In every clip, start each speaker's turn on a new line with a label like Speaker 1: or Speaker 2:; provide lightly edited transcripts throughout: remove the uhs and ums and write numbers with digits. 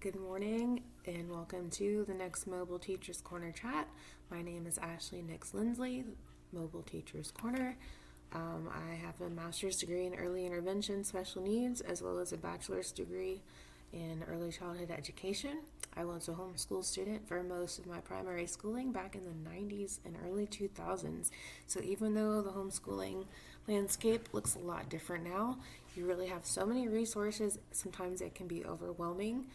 Speaker 1: Good morning and welcome to the next Mobile Teachers Corner chat. My name is Ashley Nix Lindsley, Mobile Teachers Corner. I have a master's degree in early intervention special needs as well as a bachelor's degree in early childhood education. I was a homeschool student for most of my primary schooling back in the 90s and early 2000s. So even though the homeschooling landscape looks a lot different now, you really have so many resources. Sometimes it can be overwhelming.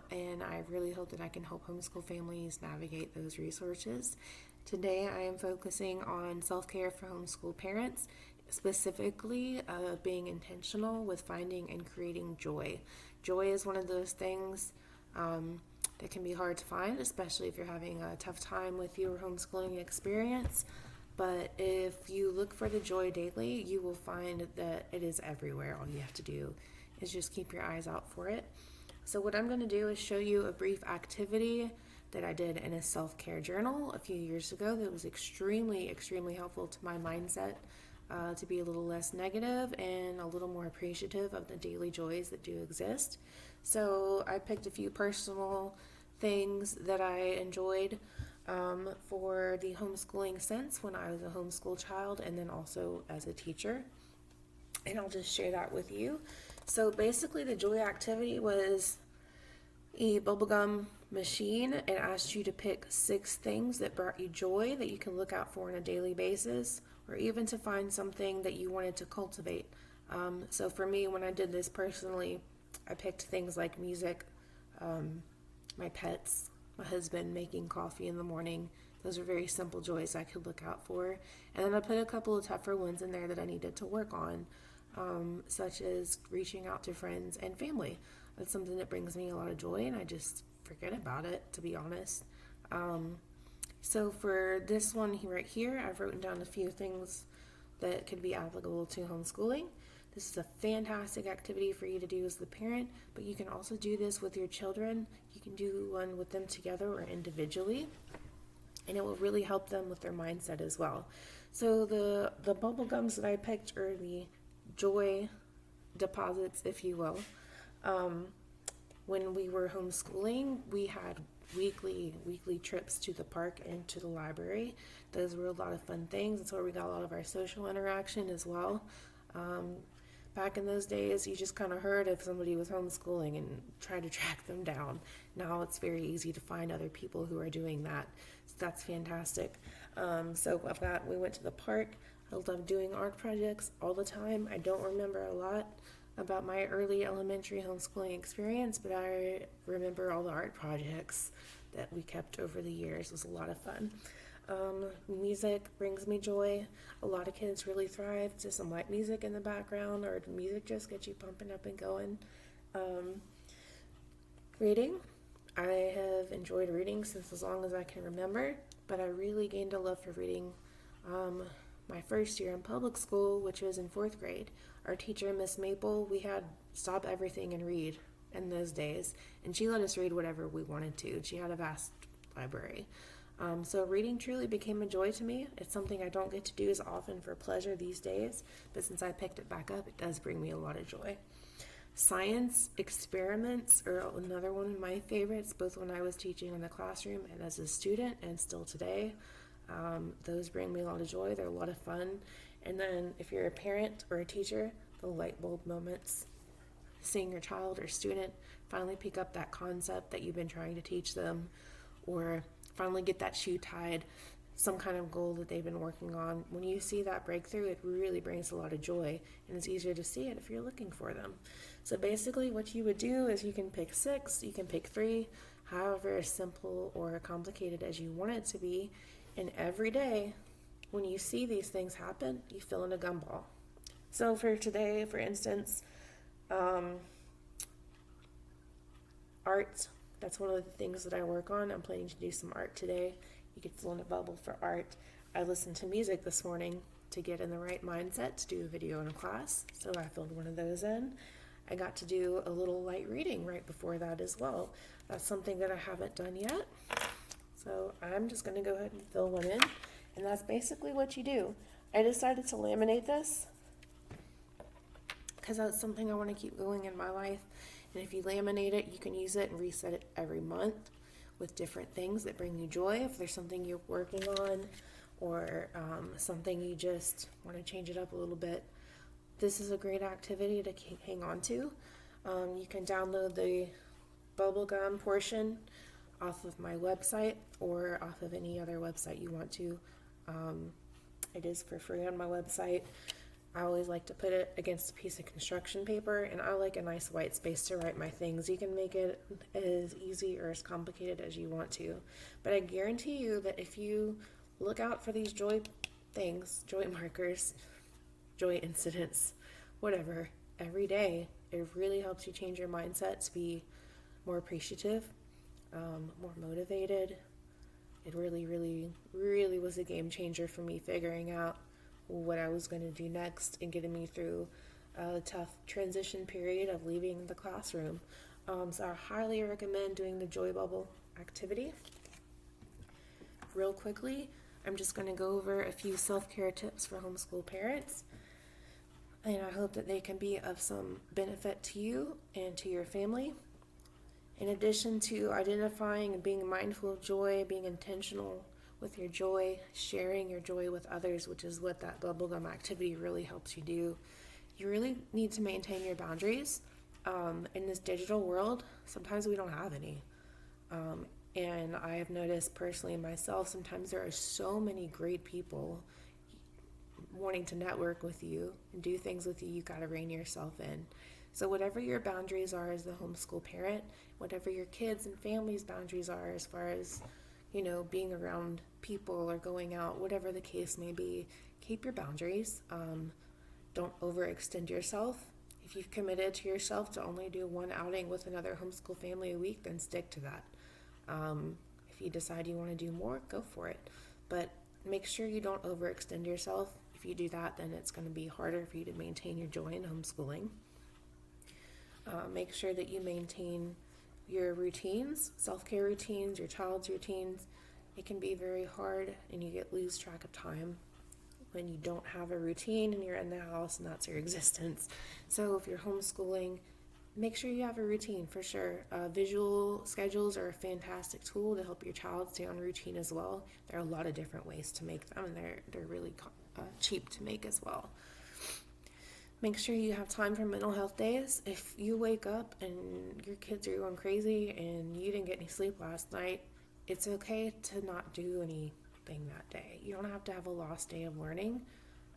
Speaker 1: And I really hope that I can help homeschool families navigate those resources. Today I am focusing on self-care for homeschool parents, specifically being intentional with finding and creating joy. Joy is one of those things that can be hard to find, especially if you're having a tough time with your homeschooling experience. But if you look for the joy daily, you will find that it is everywhere. All you have to do is just keep your eyes out for it. So what I'm going to do is show you a brief activity that I did in a self-care journal a few years ago that was extremely helpful to my mindset to be a little less negative and a little more appreciative of the daily joys that do exist. So I picked a few personal things that I enjoyed for the homeschooling sense when I was a homeschool child and then also as a teacher. And I'll just share that with you. So basically the joy activity was a bubblegum machine. It asked you to pick 6 things that brought you joy that you can look out for on a daily basis, or even to find something that you wanted to cultivate. So for me, when I did this personally, I picked things like music, my pets, my husband making coffee in the morning. Those are very simple joys I could look out for. And then I put a couple of tougher ones in there that I needed to work on, such as reaching out to friends and family. That's something that brings me a lot of joy, and I just forget about it, to be honest. So for this one right here, I've written down a few things that could be applicable to homeschooling. This is a fantastic activity for you to do as the parent, but you can also do this with your children. You can do one with them together or individually, and it will really help them with their mindset as well. So the bubble gums that I picked are the joy deposits, if you will. When we were homeschooling, we had weekly trips to the park and to the library. Those were a lot of fun things. That's where we got a lot of our social interaction as well. Back in those days, you just kind of heard if somebody was homeschooling and tried to track them down. Now it's very easy to find other people who are doing that. So that's fantastic. So of that, we went to the park. I love doing art projects all the time. I don't remember a lot about my early elementary homeschooling experience, but I remember all the art projects that we kept over the years. It was a lot of fun. Music brings me joy. A lot of kids really thrive to some light music in the background, or music just gets you pumping up and going. Reading. I have enjoyed reading since as long as I can remember, but I really gained a love for reading my first year in public school, which was in 4th grade. Our teacher, Miss Maple, we had stop everything and read in those days, and she let us read whatever we wanted to. She had a vast library. So reading truly became a joy to me. It's something I don't get to do as often for pleasure these days, but since I picked it back up, it does bring me a lot of joy. Science experiments are another one of my favorites, both when I was teaching in the classroom and as a student, and still today. Those bring me a lot of joy. They're a lot of fun. And then if you're a parent or a teacher, the light bulb moments, seeing your child or student finally pick up that concept that you've been trying to teach them, or finally get that shoe tied, some kind of goal that they've been working on. When you see that breakthrough, it really brings a lot of joy, and it's easier to see it if you're looking for them. So basically what you would do is you can pick 6, you can pick 3, however simple or complicated as you want it to be, and every day when you see these things happen, you fill in a gumball. So for today, for instance, art. That's one of the things that I work on. I'm planning to do some art today. You could fill in a bubble for art. I listened to music this morning to get in the right mindset to do a video in a class, so I filled one of those in. I got to do a little light reading right before that as well. That's something that I haven't done yet. So I'm just going to go ahead and fill one in, and that's basically what you do. I decided to laminate this because that's something I want to keep going in my life. And if you laminate it, you can use it and reset it every month with different things that bring you joy. If there's something you're working on or something you just want to change it up a little bit, this is a great activity to hang on to. You can download the bubblegum portion off of my website or off of any other website you want to. It is for free on my website. I always like to put it against a piece of construction paper, and I like a nice white space to write my things. You can make it as easy or as complicated as you want to, but I guarantee you that if you look out for these joy things, joy markers, joy incidents, whatever, every day, it really helps you change your mindset to be more appreciative, more motivated. It really, really, really was a game changer for me figuring out what I was going to do next and getting me through a tough transition period of leaving the classroom. So I highly recommend doing the Joy Bubble activity. Real quickly, I'm just going to go over a few self-care tips for homeschool parents, and I hope that they can be of some benefit to you and to your family. In addition to identifying and being mindful of joy, being intentional with your joy, sharing your joy with others, which is what that bubblegum activity really helps you do, you really need to maintain your boundaries. In this digital world, sometimes we don't have any. And I have noticed personally myself, sometimes there are so many great people wanting to network with you and do things with you, you got to rein yourself in. So whatever your boundaries are as the homeschool parent, whatever your kids and family's boundaries are as far as, being around people or going out, whatever the case may be, keep your boundaries. Don't overextend yourself. If you've committed to yourself to only do one outing with another homeschool family a week, then stick to that. If you decide you want to do more, go for it. But make sure you don't overextend yourself. If you do that, then it's going to be harder for you to maintain your joy in homeschooling. Make sure that you maintain your routines, self-care routines, your child's routines. It can be very hard and you lose track of time when you don't have a routine and you're in the house and that's your existence. So if you're homeschooling, make sure you have a routine for sure. Visual schedules are a fantastic tool to help your child stay on routine as well. There are a lot of different ways to make them, and they're really cheap to make as well. Make sure you have time for mental health days. If you wake up and your kids are going crazy and you didn't get any sleep last night, it's okay to not do anything that day. You don't have to have a lost day of learning,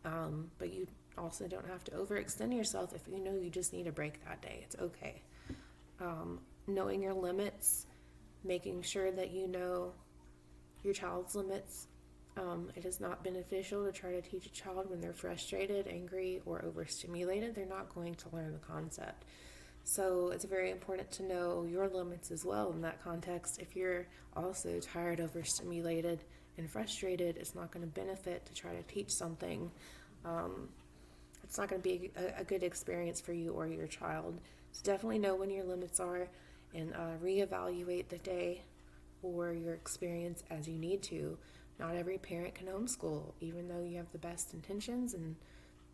Speaker 1: but you also don't have to overextend yourself if you know you just need a break that day. It's okay. Knowing your limits, making sure that you know your child's limits. It is not beneficial to try to teach a child when they're frustrated, angry, or overstimulated. They're not going to learn the concept. So it's very important to know your limits as well in that context. If you're also tired, overstimulated, and frustrated, it's not going to benefit to try to teach something. It's not going to be a good experience for you or your child. So definitely know when your limits are and reevaluate the day or your experience as you need to. Not every parent can homeschool, even though you have the best intentions and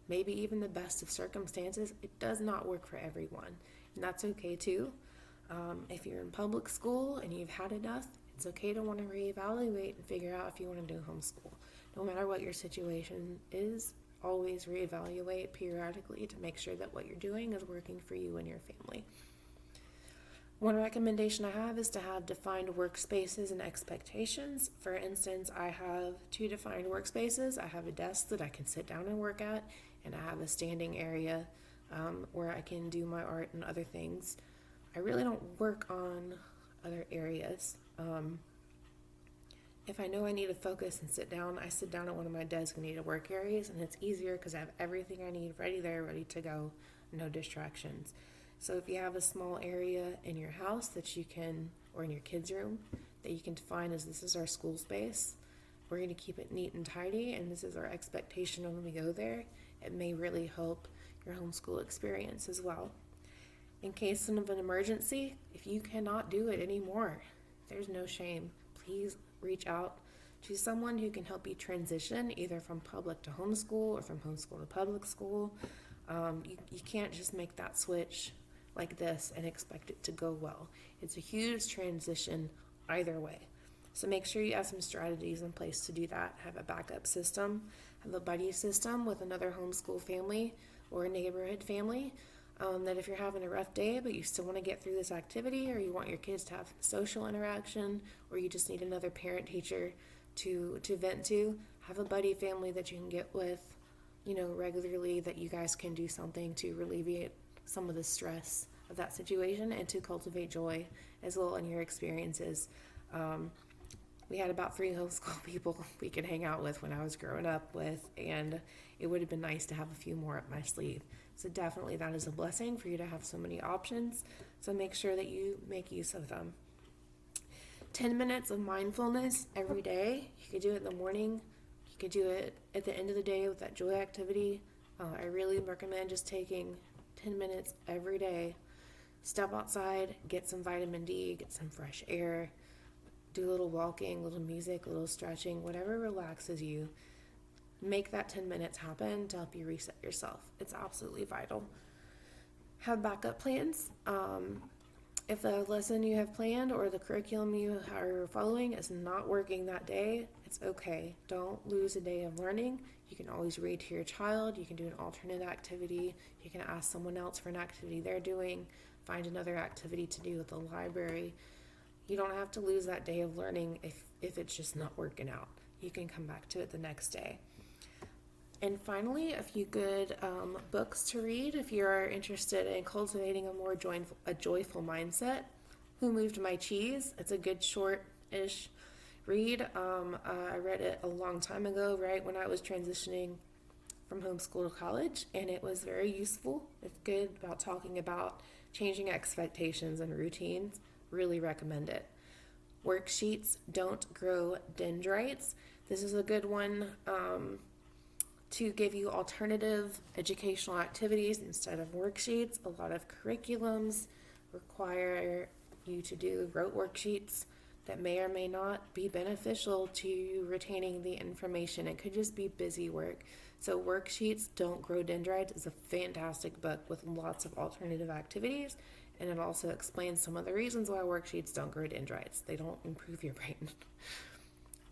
Speaker 1: maybe even the best of circumstances. It does not work for everyone, and that's okay too. If you're in public school and you've had enough, it's okay to want to reevaluate and figure out if you want to do homeschool. No matter what your situation is, always reevaluate periodically to make sure that what you're doing is working for you and your family. One recommendation I have is to have defined workspaces and expectations. For instance, I have 2 defined workspaces. I have a desk that I can sit down and work at, and I have a standing area where I can do my art and other things. I really don't work on other areas. If I know I need to focus and sit down, I sit down at one of my designated work areas, and it's easier because I have everything I need ready there, ready to go, no distractions. So if you have a small area in your house that you can, or in your kids' room, that you can define as this is our school space, we're going to keep it neat and tidy, and this is our expectation when we go there, it may really help your homeschool experience as well. In case of an emergency, if you cannot do it anymore, there's no shame. Please reach out to someone who can help you transition either from public to homeschool or from homeschool to public school. You can't just make that switch like this and expect it to go well. It's a huge transition either way. So make sure you have some strategies in place to do that. Have a backup system, have a buddy system with another homeschool family or a neighborhood family. That if you're having a rough day, but you still want to get through this activity, or you want your kids to have social interaction, or you just need another parent teacher to vent to, have a buddy family that you can get with, regularly, that you guys can do something to alleviate some of the stress of that situation and to cultivate joy as well in your experiences. We had about 3 homeschool people we could hang out with when I was growing up with, and it would have been nice to have a few more up my sleeve. So definitely that is a blessing for you to have so many options. So make sure that you make use of them. 10 minutes of mindfulness every day. You could do it in the morning. You could do it at the end of the day with that joy activity. I really recommend just taking 10 minutes every day. Step outside, get some vitamin D, get some fresh air, do a little walking, a little music, a little stretching, whatever relaxes you. Make that 10 minutes happen to help you reset yourself. It's absolutely vital. Have backup plans. If the lesson you have planned or the curriculum you are following is not working that day, it's okay. Don't lose a day of learning. You can always read to your child. You can do an alternate activity. You can ask someone else for an activity they're doing. Find another activity to do at the library. You don't have to lose that day of learning if it's just not working out. You can come back to it the next day. And finally, a few good books to read if you're interested in cultivating a more joyful mindset. Who Moved My Cheese? It's a good short-ish read. I read it a long time ago, right when I was transitioning from homeschool to college, and it was very useful. It's good about talking about changing expectations and routines. Really recommend it. Worksheets, Don't Grow Dendrites. This is a good one to give you alternative educational activities instead of worksheets. A lot of curriculums require you to do rote worksheets that may or may not be beneficial to you retaining the information. It could just be busy work. So Worksheets, Don't Grow Dendrites is a fantastic book with lots of alternative activities, and it also explains some of the reasons why worksheets don't grow dendrites. They don't improve your brain.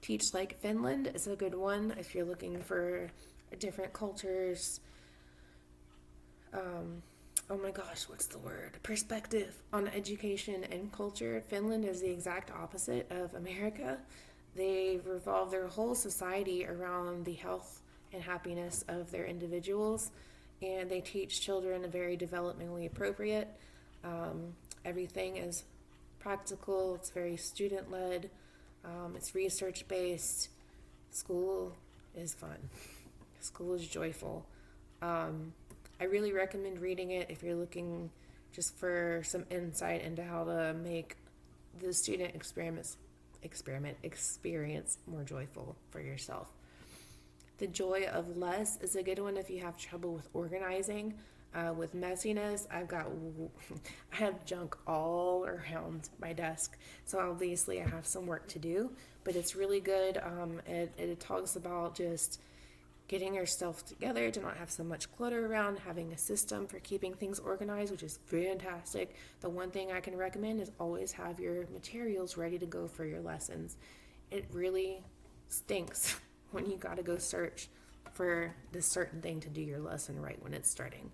Speaker 1: Teach Like Finland is a good one if you're looking for different cultures. Oh my gosh, what's the word? Perspective on education and culture. Finland is the exact opposite of America. They revolve their whole society around the health and happiness of their individuals, and they teach children very developmentally appropriate. Everything is practical. It's very student-led. It's research-based. School is fun. School is joyful. I really recommend reading it if you're looking just for some insight into how to make the student experience more joyful for yourself. The Joy of Less is a good one if you have trouble with organizing, with messiness. I have junk all around my desk, so obviously I have some work to do, but it's really good. It talks about just getting yourself together to not have so much clutter around, having a system for keeping things organized, which is fantastic. The one thing I can recommend is always have your materials ready to go for your lessons. It really stinks when you got to go search for this certain thing to do your lesson right when it's starting.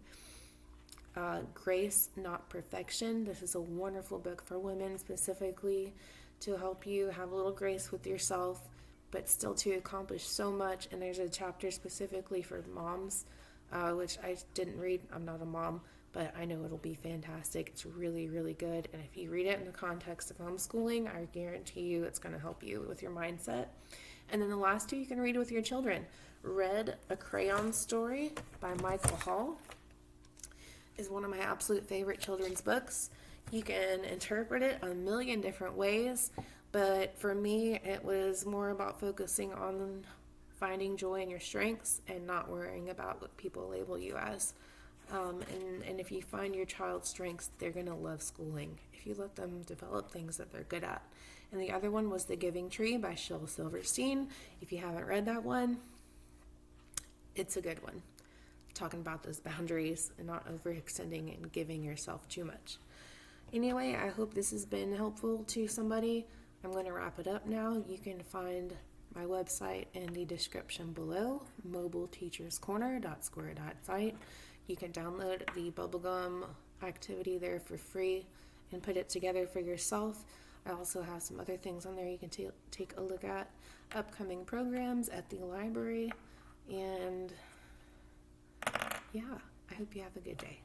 Speaker 1: Grace, Not Perfection. This is a wonderful book for women specifically to help you have a little grace with yourself, but still to accomplish so much. And there's a chapter specifically for moms, which I didn't read. I'm not a mom, but I know it'll be fantastic. It's really, really good. And if you read it in the context of homeschooling, I guarantee you it's going to help you with your mindset. And then the last two you can read with your children. Read A Crayon Story by Michael Hall is one of my absolute favorite children's books. You can interpret it a million different ways, but for me, it was more about focusing on finding joy in your strengths and not worrying about what people label you as. And if you find your child's strengths, they're going to love schooling if you let them develop things that they're good at. And the other one was The Giving Tree by Shel Silverstein. If you haven't read that one, it's a good one. talking about those boundaries and not overextending and giving yourself too much. Anyway, I hope this has been helpful to somebody. I'm going to wrap it up now. You can find my website in the description below, mobileteacherscorner.square.site. You can download the bubblegum activity there for free and put it together for yourself. I also have some other things on there you can take a look at, upcoming programs at the library, and yeah, I hope you have a good day.